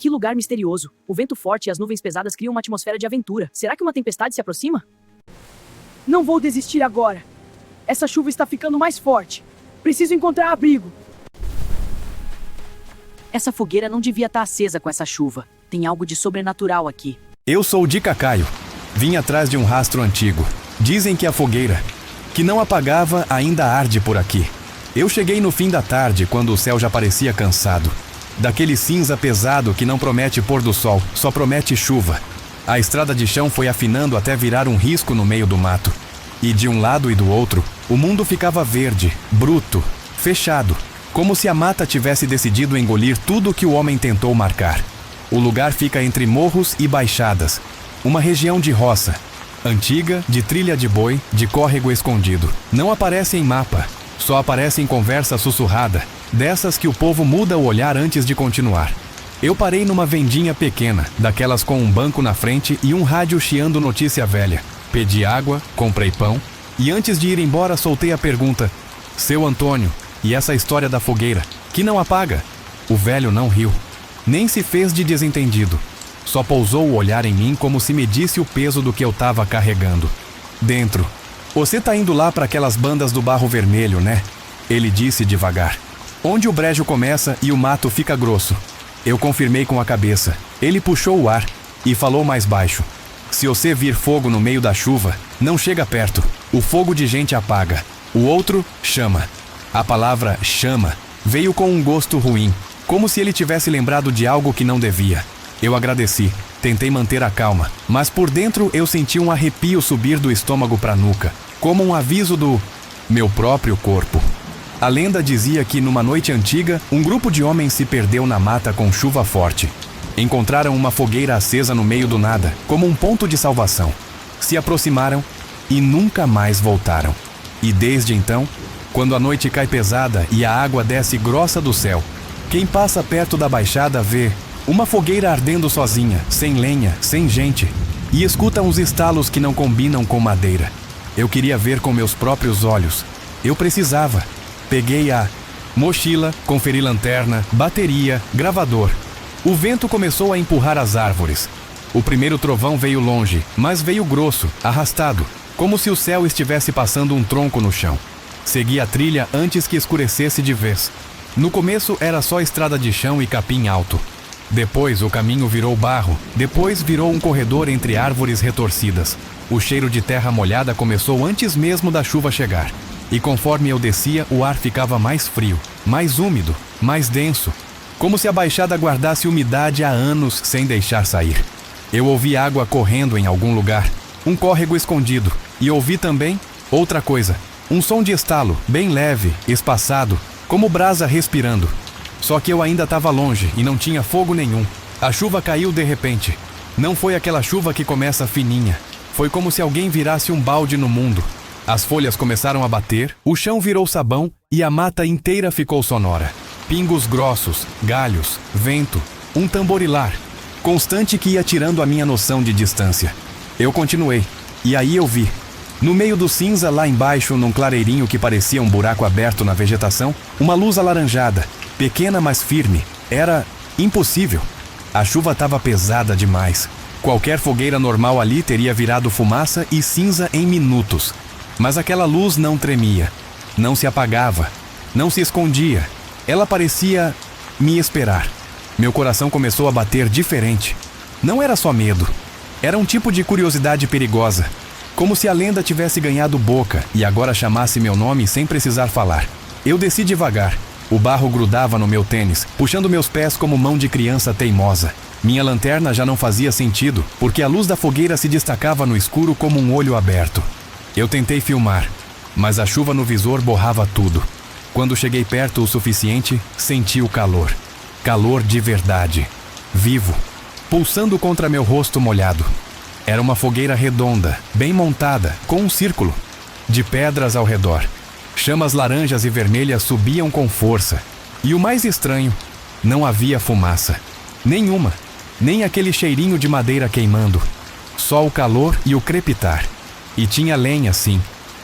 Que lugar misterioso. O vento forte e as nuvens pesadas criam uma atmosfera de aventura. Será que uma tempestade se aproxima? Não vou desistir agora. Essa chuva está ficando mais forte. Preciso encontrar abrigo. Essa fogueira não devia estar acesa com essa chuva. Tem algo de sobrenatural aqui. Eu sou o Dicacaio. Vim atrás de um rastro antigo. Dizem que a fogueira, que não apagava, ainda arde por aqui. Eu cheguei no fim da tarde, quando o céu já parecia cansado. Daquele cinza pesado que não promete pôr do sol, só promete chuva. A estrada de chão foi afinando até virar um risco no meio do mato. E de um lado e do outro, o mundo ficava verde, bruto, fechado, como se a mata tivesse decidido engolir tudo que o homem tentou marcar. O lugar fica entre morros e baixadas, uma região de roça, antiga, de trilha de boi, de córrego escondido. Não aparece em mapa, só aparece em conversa sussurrada, dessas que o povo muda o olhar antes de continuar. Eu parei numa vendinha pequena, daquelas com um banco na frente e um rádio chiando notícia velha. Pedi água, comprei pão, e antes de ir embora soltei a pergunta: Seu Antônio, e essa história da fogueira, que não apaga? O velho não riu, nem se fez de desentendido. Só pousou o olhar em mim como se medisse o peso do que eu tava carregando. Dentro. Você tá indo lá para aquelas bandas do Barro Vermelho, né? Ele disse devagar. Onde o brejo começa e o mato fica grosso. Eu confirmei com a cabeça. Ele puxou o ar e falou mais baixo. Se você vir fogo no meio da chuva, não chega perto. O fogo de gente apaga. O outro, chama. A palavra chama veio com um gosto ruim, como se ele tivesse lembrado de algo que não devia. Eu agradeci, tentei manter a calma, mas por dentro eu senti um arrepio subir do estômago para a nuca, como um aviso do meu próprio corpo. A lenda dizia que numa noite antiga, um grupo de homens se perdeu na mata com chuva forte. Encontraram uma fogueira acesa no meio do nada, como um ponto de salvação. Se aproximaram e nunca mais voltaram. E desde então, quando a noite cai pesada e a água desce grossa do céu, quem passa perto da baixada vê uma fogueira ardendo sozinha, sem lenha, sem gente, e escuta uns estalos que não combinam com madeira. Eu queria ver com meus próprios olhos. Eu precisava. Peguei a mochila, conferi lanterna, bateria, gravador. O vento começou a empurrar as árvores. O primeiro trovão veio longe, mas veio grosso, arrastado, como se o céu estivesse passando um tronco no chão. Segui a trilha antes que escurecesse de vez. No começo era só estrada de chão e capim alto. Depois o caminho virou barro, depois virou um corredor entre árvores retorcidas. O cheiro de terra molhada começou antes mesmo da chuva chegar. E conforme eu descia, o ar ficava mais frio, mais úmido, mais denso, como se a baixada guardasse umidade há anos sem deixar sair. Eu ouvi água correndo em algum lugar, um córrego escondido, e ouvi também outra coisa, um som de estalo, bem leve, espaçado, como brasa respirando. Só que eu ainda estava longe e não tinha fogo nenhum. A chuva caiu de repente. Não foi aquela chuva que começa fininha. Foi como se alguém virasse um balde no mundo. As folhas começaram a bater, o chão virou sabão e a mata inteira ficou sonora. Pingos grossos, galhos, vento, um tamborilar, constante que ia tirando a minha noção de distância. Eu continuei, e aí eu vi. No meio do cinza, lá embaixo, num clareirinho que parecia um buraco aberto na vegetação, uma luz alaranjada, pequena mas firme. Era impossível. A chuva estava pesada demais. Qualquer fogueira normal ali teria virado fumaça e cinza em minutos. Mas aquela luz não tremia, não se apagava, não se escondia. Ela parecia me esperar. Meu coração começou a bater diferente. Não era só medo. Era um tipo de curiosidade perigosa. Como se a lenda tivesse ganhado boca e agora chamasse meu nome sem precisar falar. Eu desci devagar. O barro grudava no meu tênis, puxando meus pés como mão de criança teimosa. Minha lanterna já não fazia sentido, porque a luz da fogueira se destacava no escuro como um olho aberto. Eu tentei filmar, mas a chuva no visor borrava tudo. Quando cheguei perto o suficiente, senti o calor. Calor de verdade. Vivo. Pulsando contra meu rosto molhado. Era uma fogueira redonda, bem montada, com um círculo, de pedras ao redor. Chamas laranjas e vermelhas subiam com força. E o mais estranho, não havia fumaça. Nenhuma. Nem aquele cheirinho de madeira queimando. Só o calor e o crepitar. E tinha lenha, sim.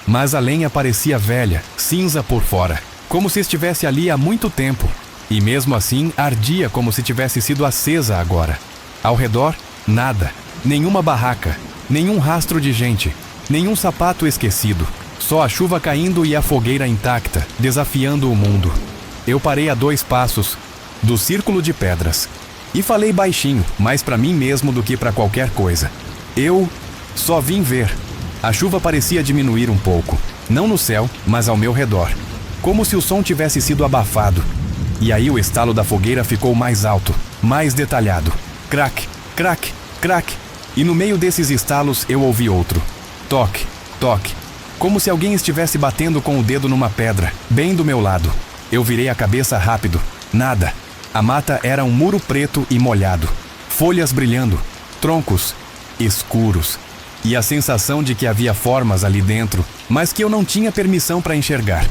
Mas a lenha parecia velha, cinza por fora. Como se estivesse ali há muito tempo. E mesmo assim, ardia como se tivesse sido acesa agora. Ao redor, nada. Nenhuma barraca, nenhum rastro de gente, nenhum sapato esquecido. Só a chuva caindo e a fogueira intacta, desafiando o mundo. Eu parei a 2 passos do círculo de pedras. E falei baixinho, mais para mim mesmo do que para qualquer coisa. Eu só vim ver. A chuva parecia diminuir um pouco. Não no céu, mas ao meu redor. Como se o som tivesse sido abafado. E aí o estalo da fogueira ficou mais alto, mais detalhado. Crack, crack, crack. E no meio desses estalos eu ouvi outro. Toque, toque. Como se alguém estivesse batendo com o dedo numa pedra, bem do meu lado. Eu virei a cabeça rápido. Nada. A mata era um muro preto e molhado. Folhas brilhando. Troncos escuros. E a sensação de que havia formas ali dentro, mas que eu não tinha permissão para enxergar.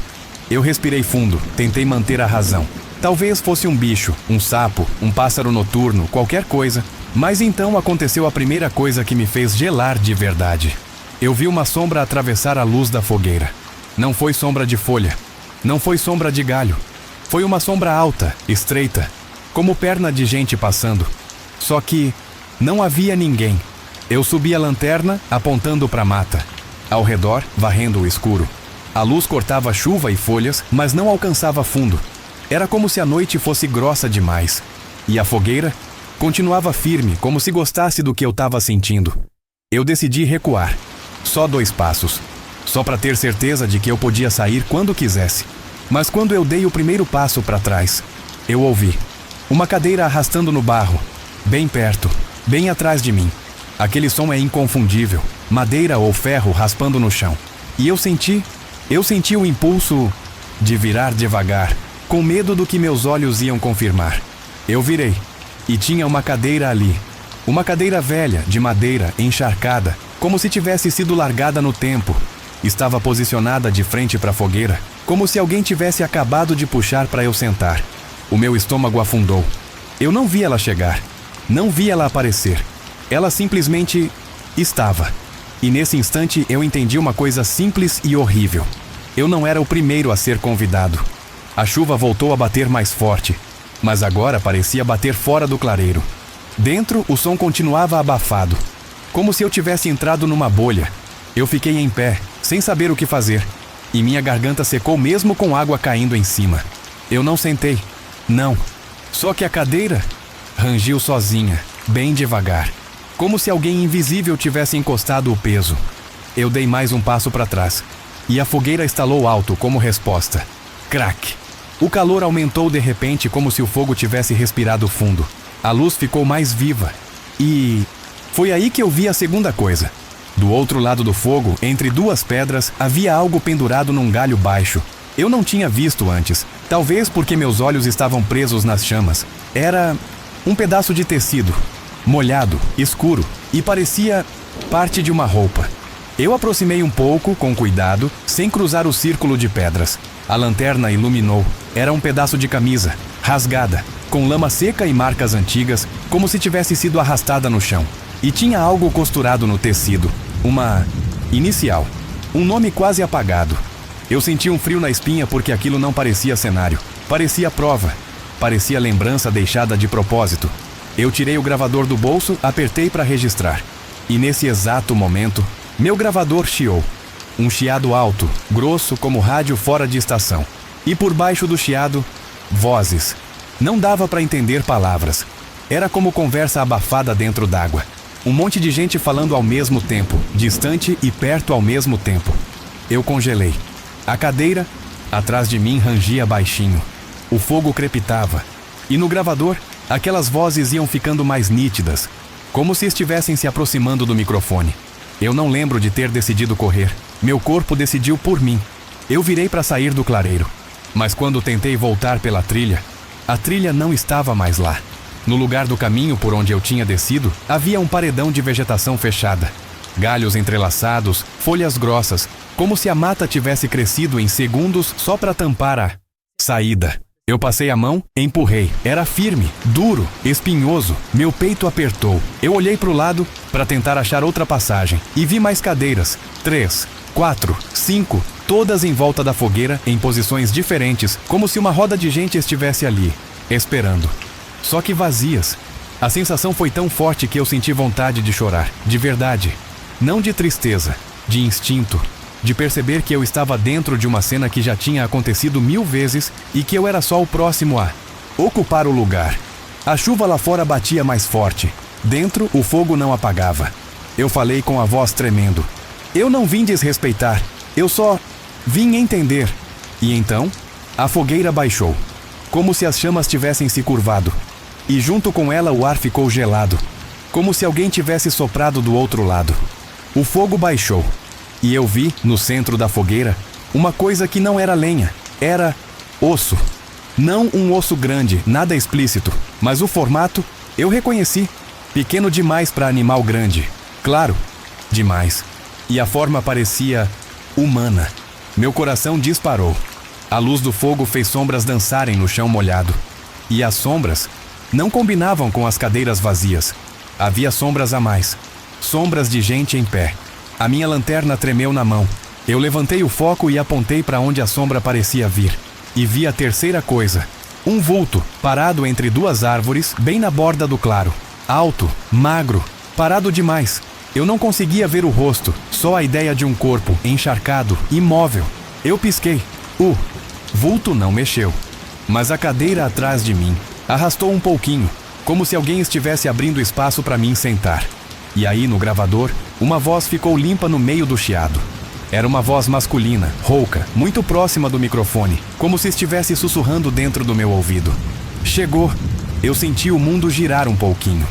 Eu respirei fundo, tentei manter a razão. Talvez fosse um bicho, um sapo, um pássaro noturno, qualquer coisa. Mas então aconteceu a primeira coisa que me fez gelar de verdade. Eu vi uma sombra atravessar a luz da fogueira. Não foi sombra de folha. Não foi sombra de galho. Foi uma sombra alta, estreita, como perna de gente passando. Só que não havia ninguém. Eu subi a lanterna, apontando para a mata. Ao redor, varrendo o escuro. A luz cortava chuva e folhas, mas não alcançava fundo. Era como se a noite fosse grossa demais. E a fogueira continuava firme, como se gostasse do que eu estava sentindo. Eu decidi recuar. Só 2 passos. Só para ter certeza de que eu podia sair quando quisesse. Mas quando eu dei o primeiro passo para trás, eu ouvi uma cadeira arrastando no barro, bem perto, bem atrás de mim. Aquele som é inconfundível, madeira ou ferro raspando no chão. E eu senti o impulso de virar devagar, com medo do que meus olhos iam confirmar. Eu virei, e tinha uma cadeira ali. Uma cadeira velha, de madeira, encharcada, como se tivesse sido largada no tempo. Estava posicionada de frente para a fogueira, como se alguém tivesse acabado de puxar para eu sentar. O meu estômago afundou. Eu não vi ela chegar. Não vi ela aparecer. Ela simplesmente estava. E nesse instante eu entendi uma coisa simples e horrível. Eu não era o primeiro a ser convidado. A chuva voltou a bater mais forte, mas agora parecia bater fora do clareiro. Dentro, o som continuava abafado, como se eu tivesse entrado numa bolha. Eu fiquei em pé, sem saber o que fazer, e minha garganta secou mesmo com água caindo em cima. Eu não sentei. Não. Só que a cadeira rangiu sozinha, bem devagar, como se alguém invisível tivesse encostado o peso. Eu dei mais um passo para trás, e a fogueira estalou alto como resposta. Crack! O calor aumentou de repente como se o fogo tivesse respirado fundo. A luz ficou mais viva. E foi aí que eu vi a segunda coisa. Do outro lado do fogo, entre 2 pedras, havia algo pendurado num galho baixo. Eu não tinha visto antes, talvez porque meus olhos estavam presos nas chamas. Era um pedaço de tecido, molhado, escuro, e parecia parte de uma roupa. Eu aproximei um pouco, com cuidado, sem cruzar o círculo de pedras. A lanterna iluminou. Era um pedaço de camisa, rasgada, com lama seca e marcas antigas, como se tivesse sido arrastada no chão. E tinha algo costurado no tecido. Uma inicial. Um nome quase apagado. Eu senti um frio na espinha porque aquilo não parecia cenário. Parecia prova. Parecia lembrança deixada de propósito. Eu tirei o gravador do bolso, apertei para registrar. E nesse exato momento, meu gravador chiou. Um chiado alto, grosso como rádio fora de estação. E por baixo do chiado, vozes. Não dava para entender palavras. Era como conversa abafada dentro d'água. Um monte de gente falando ao mesmo tempo, distante e perto ao mesmo tempo. Eu congelei. A cadeira, atrás de mim, rangia baixinho. O fogo crepitava. E no gravador, aquelas vozes iam ficando mais nítidas, como se estivessem se aproximando do microfone. Eu não lembro de ter decidido correr. Meu corpo decidiu por mim. Eu virei para sair do clareiro. Mas quando tentei voltar pela trilha, a trilha não estava mais lá. No lugar do caminho por onde eu tinha descido, havia um paredão de vegetação fechada. Galhos entrelaçados, folhas grossas, como se a mata tivesse crescido em segundos só para tampar a saída. Eu passei a mão, empurrei. Era firme, duro, espinhoso. Meu peito apertou. Eu olhei para o lado para tentar achar outra passagem e vi mais cadeiras. 3, 4, 5, todas em volta da fogueira, em posições diferentes, como se uma roda de gente estivesse ali. esperando. Só que vazias. A sensação foi tão forte que eu senti vontade de chorar, de verdade. Não de tristeza, de instinto, de perceber que eu estava dentro de uma cena que já tinha acontecido 1000 vezes e que eu era só o próximo a ocupar o lugar. A chuva lá fora batia mais forte. Dentro, o fogo não apagava. Eu falei com a voz tremendo. Eu não vim desrespeitar, eu só vim entender. E então, a fogueira baixou, como se as chamas tivessem se curvado. E junto com ela o ar ficou gelado, como se alguém tivesse soprado do outro lado. O fogo baixou, e eu vi, no centro da fogueira, uma coisa que não era lenha, era osso. Não um osso grande, nada explícito, mas o formato eu reconheci. Pequeno demais para animal grande. Claro, demais. E a forma parecia humana. Meu coração disparou. A luz do fogo fez sombras dançarem no chão molhado. E as sombras não combinavam com as cadeiras vazias. Havia sombras a mais. Sombras de gente em pé. A minha lanterna tremeu na mão. Eu levantei o foco e apontei para onde a sombra parecia vir. E vi a terceira coisa. Um vulto, parado entre duas árvores, bem na borda do claro. Alto, magro, parado demais. Eu não conseguia ver o rosto, só a ideia de um corpo, encharcado, imóvel. Eu pisquei. O vulto não mexeu. Mas a cadeira atrás de mim arrastou um pouquinho, como se alguém estivesse abrindo espaço para mim sentar. E aí, no gravador, uma voz ficou limpa no meio do chiado. Era uma voz masculina, rouca, muito próxima do microfone, como se estivesse sussurrando dentro do meu ouvido. Chegou. Eu senti o mundo girar um pouquinho.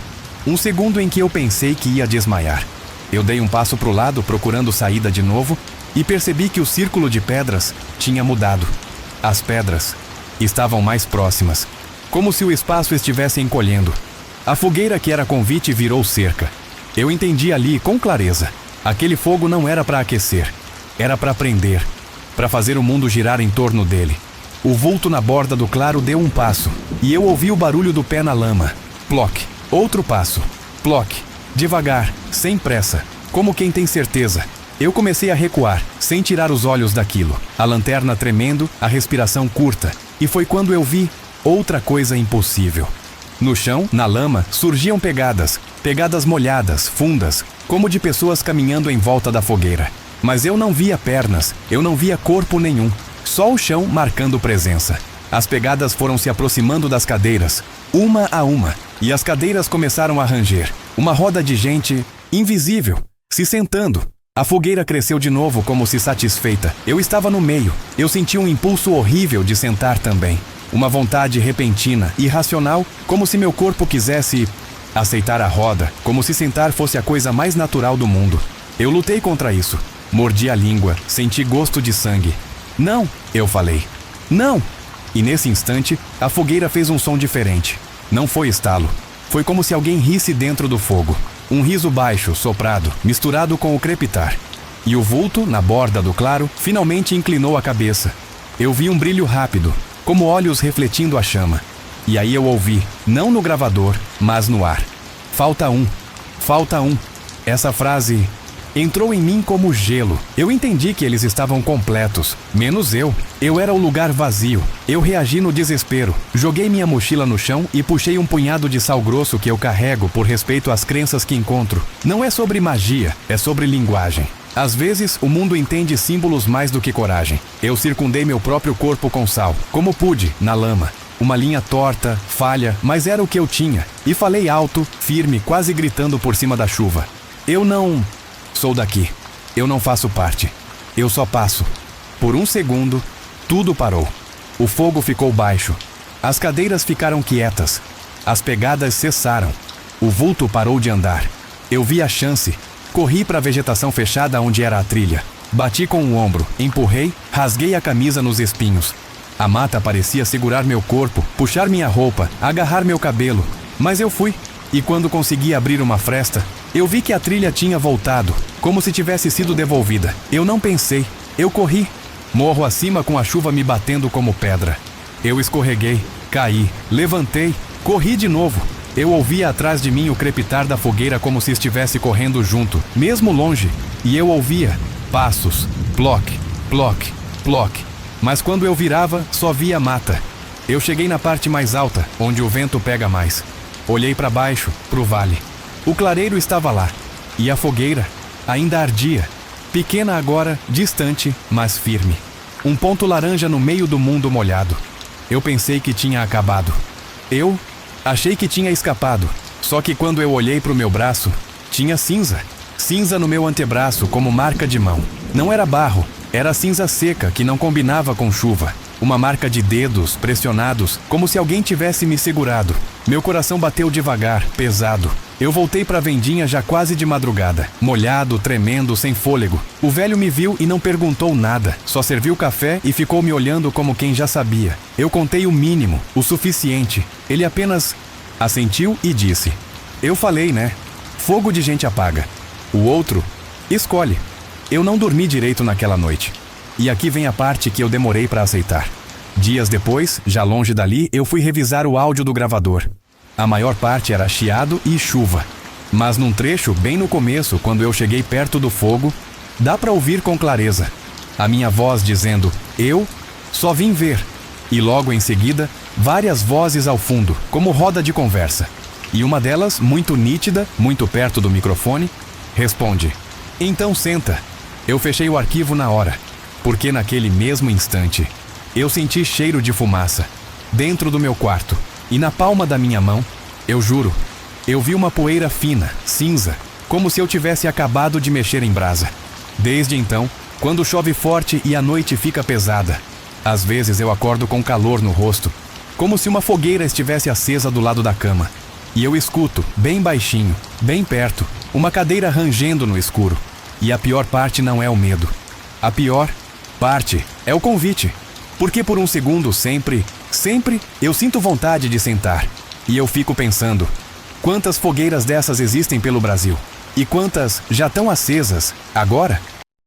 Um segundo em que eu pensei que ia desmaiar. Eu dei um passo para o lado, procurando saída de novo, e percebi que o círculo de pedras tinha mudado. As pedras estavam mais próximas, como se o espaço estivesse encolhendo. A fogueira que era convite virou cerca. Eu entendi ali com clareza. Aquele fogo não era para aquecer, era para prender, para fazer o mundo girar em torno dele. O vulto na borda do claro deu um passo, e eu ouvi o barulho do pé na lama. Ploc. Outro passo. Ploc. Devagar, sem pressa, como quem tem certeza. Eu comecei a recuar, sem tirar os olhos daquilo. A lanterna tremendo, a respiração curta. E foi quando eu vi outra coisa impossível. No chão, na lama, surgiam pegadas. Pegadas molhadas, fundas, como de pessoas caminhando em volta da fogueira. Mas eu não via pernas, eu não via corpo nenhum. Só o chão marcando presença. As pegadas foram se aproximando das cadeiras, uma a uma, e as cadeiras começaram a ranger. Uma roda de gente invisível, se sentando. A fogueira cresceu de novo como se satisfeita. Eu estava no meio. Eu senti um impulso horrível de sentar também. Uma vontade repentina, irracional, como se meu corpo quisesse aceitar a roda, como se sentar fosse a coisa mais natural do mundo. Eu lutei contra isso. Mordi a língua, senti gosto de sangue. Não, eu falei. Não! E nesse instante, a fogueira fez um som diferente. Não foi estalo. Foi como se alguém risse dentro do fogo. Um riso baixo, soprado, misturado com o crepitar. E o vulto, na borda do claro, finalmente inclinou a cabeça. Eu vi um brilho rápido, como olhos refletindo a chama. E aí eu ouvi, não no gravador, mas no ar. Falta um. Falta um. Essa frase entrou em mim como gelo. Eu entendi que eles estavam completos, menos eu. Eu era o lugar vazio. Eu reagi no desespero. Joguei minha mochila no chão e puxei um punhado de sal grosso que eu carrego por respeito às crenças que encontro. Não é sobre magia, é sobre linguagem. Às vezes, o mundo entende símbolos mais do que coragem. Eu circundei meu próprio corpo com sal, como pude, na lama. Uma linha torta, falha, mas era o que eu tinha. E falei alto, firme, quase gritando por cima da chuva. Eu não sou daqui. Eu não faço parte. Eu só passo. Por um segundo, tudo parou. O fogo ficou baixo. As cadeiras ficaram quietas. As pegadas cessaram. O vulto parou de andar. Eu vi a chance. Corri para a vegetação fechada onde era a trilha. Bati com o ombro, empurrei, rasguei a camisa nos espinhos. A mata parecia segurar meu corpo, puxar minha roupa, agarrar meu cabelo. Mas eu fui. E quando consegui abrir uma fresta, eu vi que a trilha tinha voltado, como se tivesse sido devolvida. Eu não pensei. Eu corri. Morro acima com a chuva me batendo como pedra. Eu escorreguei, caí, levantei, corri de novo. Eu ouvia atrás de mim o crepitar da fogueira como se estivesse correndo junto, mesmo longe. E eu ouvia passos, ploc, ploc, ploc. Mas quando eu virava, só via mata. Eu cheguei na parte mais alta, onde o vento pega mais. Olhei para baixo, pro vale. O clareiro estava lá, e a fogueira ainda ardia, pequena agora, distante, mas firme. Um ponto laranja no meio do mundo molhado. Eu pensei que tinha acabado. Eu achei que tinha escapado, só que quando eu olhei pro meu braço, tinha cinza. Cinza no meu antebraço como marca de mão. Não era barro, era cinza seca que não combinava com chuva. Uma marca de dedos pressionados, como se alguém tivesse me segurado. Meu coração bateu devagar, pesado. Eu voltei para a vendinha já quase de madrugada, molhado, tremendo, sem fôlego. O velho me viu e não perguntou nada, só serviu café e ficou me olhando como quem já sabia. Eu contei o mínimo, o suficiente. Ele apenas assentiu e disse: "Eu falei, né? Fogo de gente apaga. O outro escolhe." Eu não dormi direito naquela noite. E aqui vem a parte que eu demorei para aceitar. Dias depois, já longe dali, eu fui revisar o áudio do gravador. A maior parte era chiado e chuva. Mas num trecho, bem no começo, quando eu cheguei perto do fogo, dá para ouvir com clareza a minha voz dizendo: "Eu só vim ver." E logo em seguida, várias vozes ao fundo, como roda de conversa. E uma delas, muito nítida, muito perto do microfone, responde: "Então senta." Eu fechei o arquivo na hora, porque naquele mesmo instante, eu senti cheiro de fumaça, dentro do meu quarto, e na palma da minha mão, eu juro, eu vi uma poeira fina, cinza, como se eu tivesse acabado de mexer em brasa. Desde então, quando chove forte e a noite fica pesada, às vezes eu acordo com calor no rosto, como se uma fogueira estivesse acesa do lado da cama, e eu escuto, bem baixinho, bem perto, uma cadeira rangendo no escuro. E a pior parte não é o medo. A pior parte é o convite. Porque por um segundo sempre eu sinto vontade de sentar. E eu fico pensando, quantas fogueiras dessas existem pelo Brasil? E quantas já estão acesas agora?